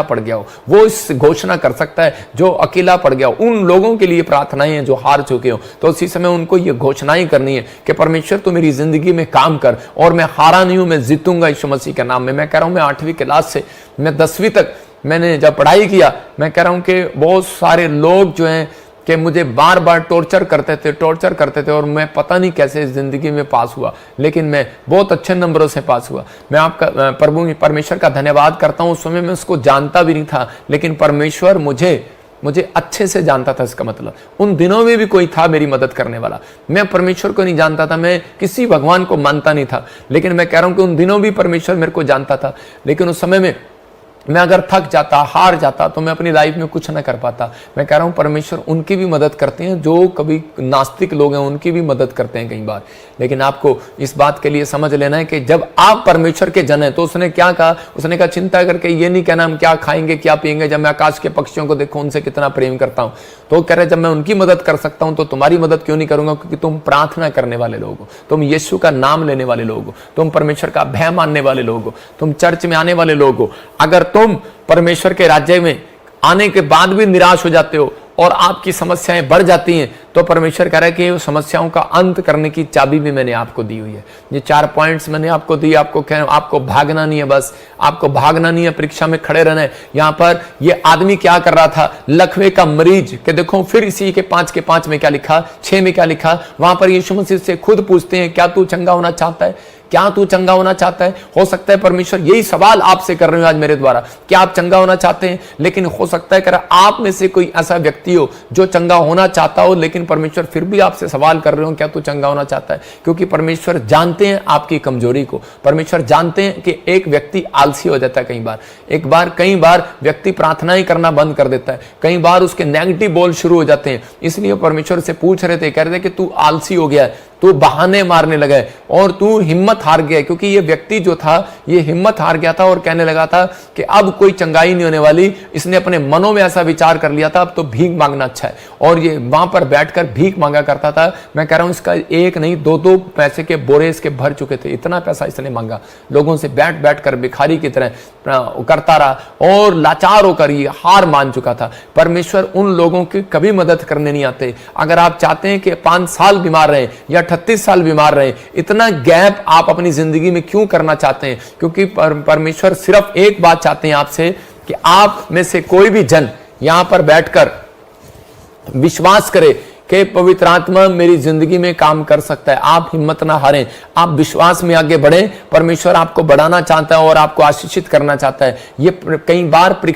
पड़ गया हो, वो इस घोषणा कर सकता है। जो अकेला पड़ गया हो, उन लोगों के लिए प्रार्थनाएं हैं जो हार चुके हो, तो उसी समय उनको ये घोषणाएं करनी है कि परमेश्वर तू मेरी जिंदगी में काम कर और मैं हारा नहीं हूं, मैं जीतूंगा यीशु मसीह के नाम में। मैं कह रहा हूं, मैं 8वीं क्लास से मैं 10वीं तक मैंने जब पढ़ाई किया, मैं कह रहा हूं कि बहुत सारे लोग जो हैं कि मुझे बार बार टॉर्चर करते थे और मैं पता नहीं कैसे जिंदगी में पास हुआ, लेकिन मैं बहुत अच्छे नंबरों से पास हुआ। मैं आपका परमेश्वर का धन्यवाद करता हूं। उस समय मैं उसको जानता भी नहीं था, लेकिन परमेश्वर मुझे अच्छे से जानता था। इसका मतलब उन दिनों में भी कोई था मेरी मदद करने वाला। मैं परमेश्वर को नहीं जानता था, मैं किसी भगवान को मानता नहीं था, लेकिन मैं कह रहा हूं कि उन दिनों भी परमेश्वर मेरे को जानता था। लेकिन उस समय में मैं अगर थक जाता, हार जाता, तो मैं अपनी लाइफ में कुछ ना कर पाता। मैं कह रहा हूं परमेश्वर उनकी भी मदद करते हैं, जो कभी नास्तिक लोग हैं उनकी भी मदद करते हैं कई बार। लेकिन आपको इस बात के लिए समझ लेना है कि जब आप परमेश्वर के जन हैं, तो उसने क्या कहा, उसने कहा चिंता करके ये नहीं कहना हम क्या खाएंगे क्या पिएंगे, जब मैं आकाश के पक्षियों को देखूं उनसे कितना प्रेम करता हूं। तो कह रहे जब मैं उनकी मदद कर सकता हूं तो तुम्हारी मदद क्यों नहीं करूंगा, क्योंकि तुम प्रार्थना करने वाले लोग हो, तुम यीशु का नाम लेने वाले लोग हो, तुम परमेश्वर का भय मानने वाले लोग हो, तुम चर्च में आने वाले लोग हो। अगर तुम परमेश्वर के राज्य में आने के बाद भी निराश हो जाते हो और आपकी समस्याएं बढ़ जाती हैं, तो परमेश्वर कह रहा है कि उन समस्याओं का अंत करने की चाबी भी मैंने आपको दी हुई है। ये 4 पॉइंट्स मैंने आपको दी। आपको भागना नहीं है, बस आपको भागना नहीं है, परीक्षा में खड़े रहना है। यहां पर ये आदमी क्या कर रहा था, लकवे का मरीज के देखो फिर इसी के 5 के 5 में क्या लिखा, 6 में क्या लिखा, वहां पर यीशु मसीह से खुद पूछते हैं क्या तू चंगा होना चाहता है, क्या तू चंगा होना चाहता है। हो सकता है परमेश्वर यही सवाल आपसे कर रहे हो आज मेरे द्वारा, क्या आप चंगा होना चाहते हैं। लेकिन हो सकता है कि आप में से कोई ऐसा व्यक्ति हो जो चंगा होना चाहता हो, लेकिन परमेश्वर फिर भी आपसे सवाल कर रहे हो क्या तू चंगा होना चाहता है। क्योंकि परमेश्वर जानते हैं आपकी कमजोरी को। परमेश्वर जानते हैं कि एक व्यक्ति आलसी हो जाता है कई बार व्यक्ति प्रार्थनाएं करना बंद कर देता है, कई बार उसके नेगेटिव बोल शुरू हो जाते हैं। इसलिए परमेश्वर से पूछ रहे थे, कह रहे थे कि तू आलसी हो गया है, तू बहाने मारने लगा है और तू हिम्मत हार गया है। क्योंकि ये व्यक्ति जो था ये हिम्मत हार गया था और कहने लगा था कि अब कोई चंगाई नहीं होने वाली। इसने अपने मनों में ऐसा विचार कर लिया था अब तो भीख मांगना अच्छा है, और ये वहां पर बैठकर भीख मांगा करता था। मैं कह रहा हूं इसका एक नहीं 2-2 पैसे के बोरे इसके भर चुके थे, इतना पैसा इसने मांगा। लोगों से बैठ कर भिखारी की तरह करता रहा और लाचार होकर ये हार मान चुका था। परमेश्वर उन लोगों की कभी मदद करने नहीं आते। अगर आप चाहते हैं कि 5 साल बीमार रहे या 38 साल बीमार रहे, इतना गैप आप अपनी जिंदगी में क्यों करना चाहते हैं। क्योंकि परमेश्वर सिर्फ एक बात चाहते हैं आपसे कि आप में से कोई भी जन यहां पर बैठकर विश्वास करे कि पवित्र आत्मा मेरी जिंदगी में काम कर सकता है। आप हिम्मत ना हारें, आप विश्वास में आगे बढ़ें। परमेश्वर आपको बढ़ाना चाहता है और आपको आशीषित करना चाहता है। ये कई बार